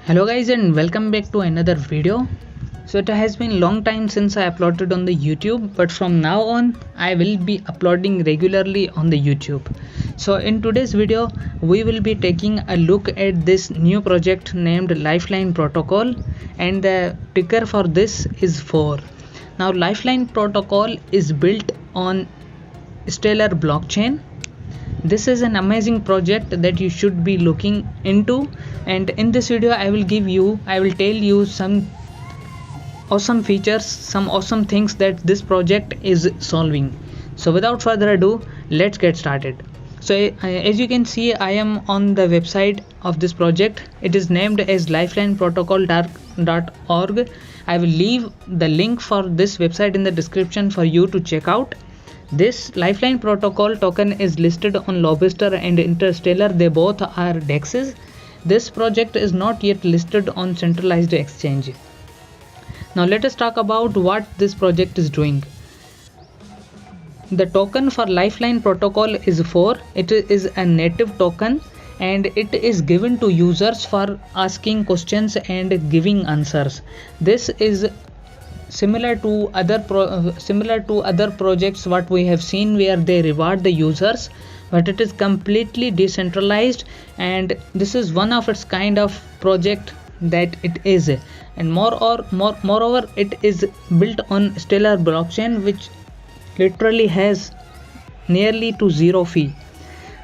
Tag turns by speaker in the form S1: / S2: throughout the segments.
S1: Hello guys and welcome back to another video. So it has been long time since I uploaded on the YouTube, but from now on I will be uploading regularly on the YouTube. So in today's video we will be taking a look at this new project named Lifeline Protocol, and the ticker for this is 4. Now Lifeline Protocol is built on Stellar blockchain. This is an amazing project that you should be looking into, and in this video I will tell you some awesome features, some awesome things that this project is solving. So without further ado, let's get started. So as you can see, I am on the website of this project. It is named as lifelineprotocol.org. I will leave the link for this website in the description for you to check out. This Lifeline Protocol token is listed on Lobster and Interstellar. They both are DEXs. This project is not yet listed on centralized exchange. Now let us talk about what this project is doing. The token for Lifeline Protocol is 4. It is a native token and it is given to users for asking questions and giving answers. This is similar to other projects what we have seen, where they reward the users, but it is completely decentralized, and this is one of its kind of project that it is. And moreover it is built on Stellar blockchain, which literally has nearly to zero fee.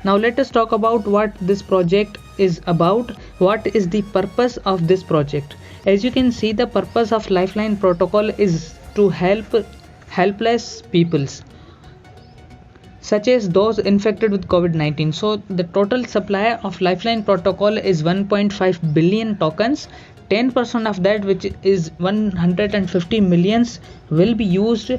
S1: Now let us talk about what this project is about. What is the purpose of this project? As you can see, the purpose of Lifeline Protocol is to help helpless peoples, such as those infected with COVID-19. So the total supply of Lifeline Protocol is 1.5 billion tokens. 10% of that, which is 150 millions, will be used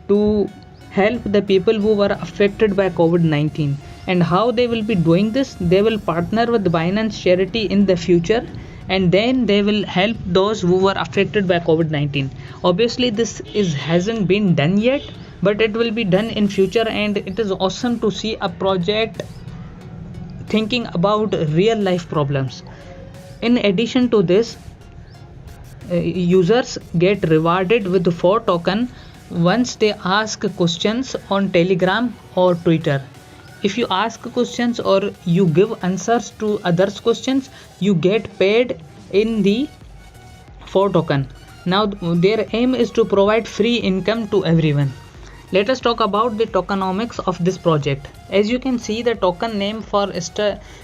S1: to help the people who were affected by COVID-19. And how they will be doing this? They will partner with Binance Charity in the future, and then they will help those who were affected by COVID-19. Obviously this hasn't been done yet, but it will be done in future, and it is awesome to see a project thinking about real life problems. In addition to this, users get rewarded with 4 token once they ask questions on Telegram or Twitter. If you ask questions or you give answers to others' questions, you get paid in the 4 token. Now their aim is to provide free income to everyone. Let us talk about the tokenomics of this project. As you can see, the token name for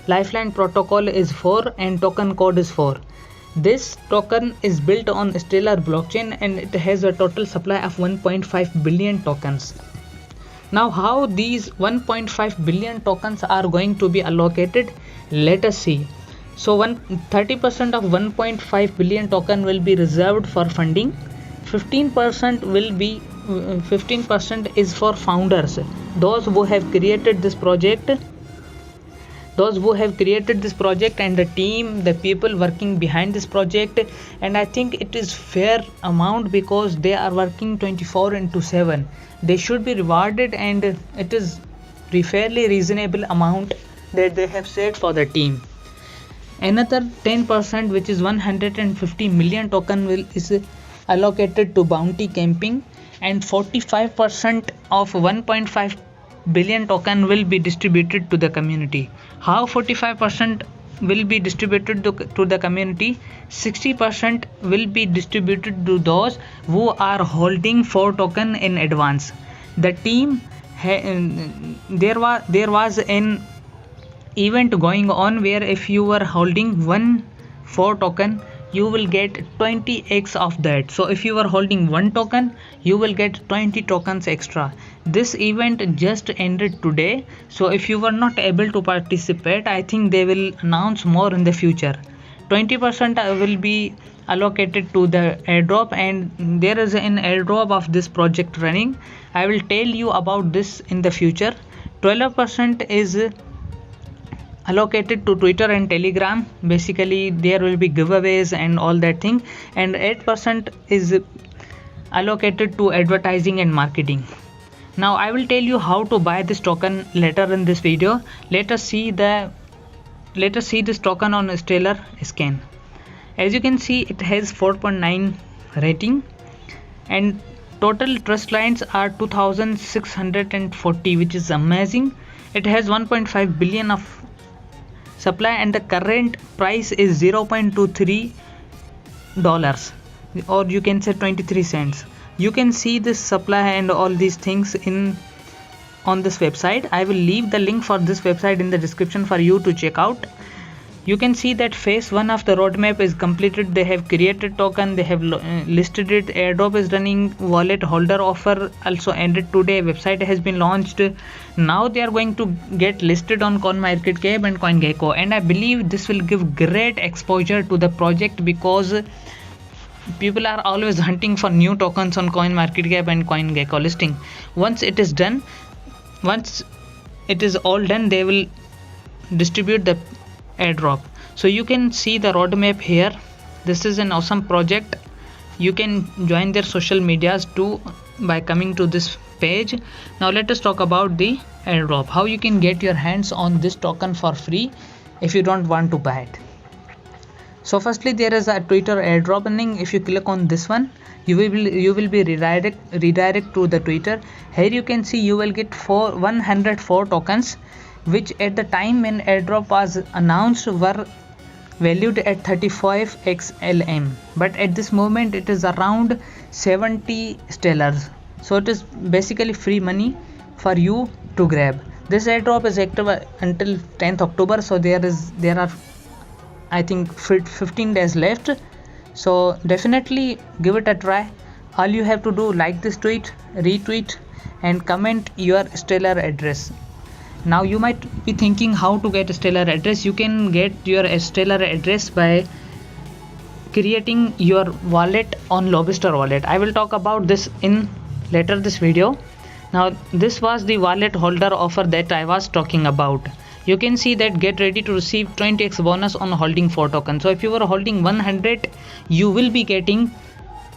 S1: Lifeline Protocol is 4 and token code is 4. This token is built on Stellar blockchain and it has a total supply of 1.5 billion tokens. Now how these 1.5 billion tokens are going to be allocated, let us see. So 30% of 1.5 billion token will be reserved for funding. 15% is for founders, those who have created this project and the team, the people working behind this project. And I think it is fair amount because they are working 24/7. They should be rewarded, and it is fairly reasonable amount that they have set for the team. Another 10%, which is 150 million token, is allocated to bounty camping, and 45% of 1.5 billion token will be distributed to the community. How 45% will be distributed to the community? 60% will be distributed to those who are holding 4 token in advance. The team there was an event going on where if you were holding 4 token, you will get 20x of that. So if you are holding 1 token, you will get 20 tokens extra. This event just ended today, so if you were not able to participate, I think they will announce more in the future. 20% will be allocated to the airdrop, and there is an airdrop of this project running. I will tell you about this in the future. 12% is allocated to Twitter and Telegram. Basically there will be giveaways and all that thing, and 8% is allocated to advertising and marketing. Now I will tell you how to buy this token later in this video. Let us see this token on Stellar scan. As you can see, it has 4.9 rating, and total trust clients are 2640, which is amazing. It has 1.5 billion of supply, and the current price is $0.23, or you can say 23 cents. You can see this supply and all these things on this website. I will leave the link for this website in the description for you to check out. You can see that phase 1 of the roadmap is completed. They have created token, they have listed it, airdrop is running, wallet holder offer also ended today, website has been launched. Now they are going to get listed on CoinMarketCap and CoinGecko, and I believe this will give great exposure to the project, because people are always hunting for new tokens on CoinMarketCap and CoinGecko listing. Once it is all done, they will distribute the airdrop. So you can see the roadmap here. This is an awesome project. You can join their social medias too by coming to this page. Now let us talk about the airdrop, how you can get your hands on this token for free if you don't want to buy it. So firstly, there is a Twitter airdrop running. If you click on this one, you will be redirect to the Twitter. Here you can see you will get 104 tokens, which at the time when airdrop was announced were valued at 35 XLM, but at this moment it is around 70 stellars. So it is basically free money for you to grab. This airdrop is active until 10th October, so there are I think 15 days left. So definitely give it a try. All you have to do, like this tweet, retweet, and comment your stellar address. Now you might be thinking how to get a stellar address. You can get your stellar address by creating your wallet on Lobster wallet. I will talk about this in later this video. Now this was the wallet holder offer that I was talking about. You can see that get ready to receive 20x bonus on holding 4 tokens. So if you are holding 100, you will be getting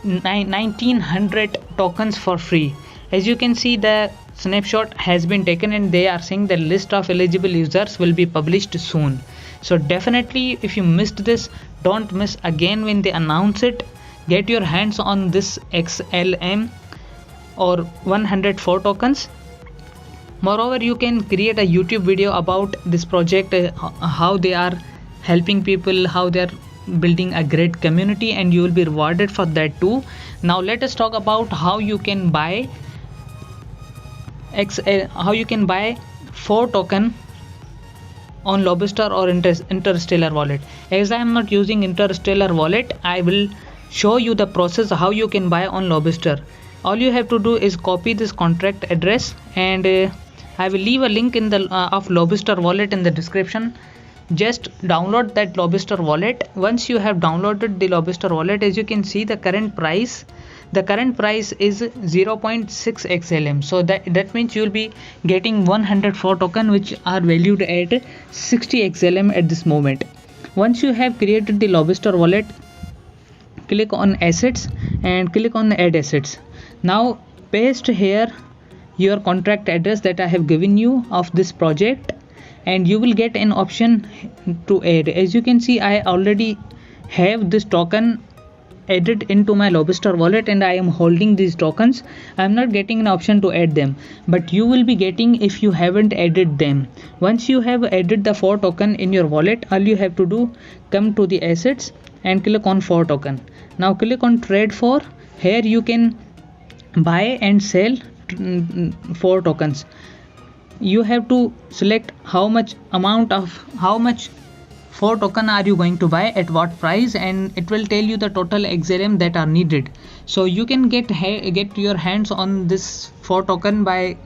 S1: 1900 tokens for free. As you can see, the snapshot has been taken and they are saying the list of eligible users will be published soon. So definitely, if you missed this, don't miss again when they announce it. Get your hands on this XLM or 104 tokens. Moreover, you can create a YouTube video about this project, how they are helping people, how they are building a great community, and you will be rewarded for that too. Now let us talk about how you can buy 4 token on Lobster or Interstellar wallet. As I am not using Interstellar wallet, I will show you the process how you can buy on Lobster. All you have to do is copy this contract address, and I will leave a link in the of Lobster wallet in the description. Just download that Lobster wallet. Once you have downloaded the Lobster wallet, as you can see, the current price is 0.6 XLM. So that means you will be getting 104 token, which are valued at 60 XLM at this moment. Once you have created the Lobster wallet, click on assets and click on add assets. Now paste here your contract address that I have given you of this project, and you will get an option to add. As you can see, I already have this token added into my Lobster wallet and I am holding these tokens. I am not getting an option to add them, but you will be getting if you haven't added them. Once you have added the 4 token in your wallet, all you have to do, come to the assets and click on 4 token. Now click on trade for. Here you can buy and sell 4 tokens. You have to select how much 4 token are you going to buy at what price, and it will tell you the total XLM that are needed. So you can get your hands on this 4 token by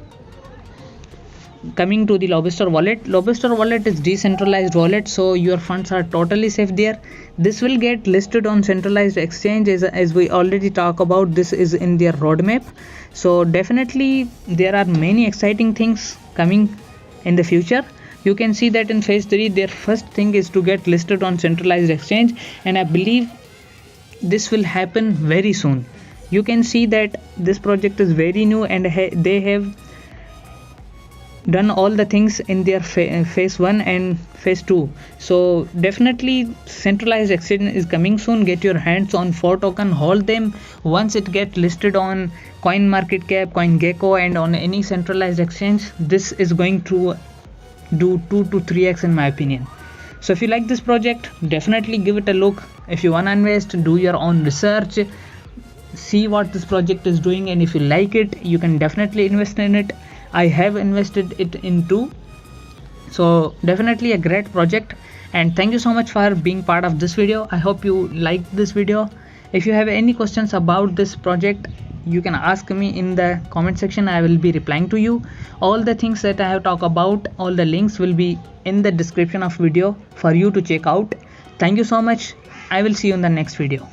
S1: coming to the Lobster wallet. Lobster wallet is decentralized wallet, so your funds are totally safe there. This will get listed on centralized exchange, as we already talked about. This is in their roadmap. So definitely there are many exciting things coming in the future. You can see that in phase 3 their first thing is to get listed on centralized exchange, and I believe this will happen very soon. You can see that this project is very new and they have done all the things in their phase 1 and phase 2. So definitely centralized exchange is coming soon. Get your hands on 4 token, hold them. Once it get listed on CoinMarketCap, CoinGecko and on any centralized exchange, this is going to do 2 to 3x in my opinion. So if you like this project, definitely give it a look. If you wanna invest, do your own research, see what this project is doing, and if you like it, you can definitely invest in it. I have invested it into, so definitely a great project. And thank you so much for being part of this video. I hope you liked this video. If you have any questions about this project, you can ask me in the comment section. I will be replying to you. All the things that I have talked about, all the links will be in the description of video for you to check out. Thank you so much. I will see you in the next video.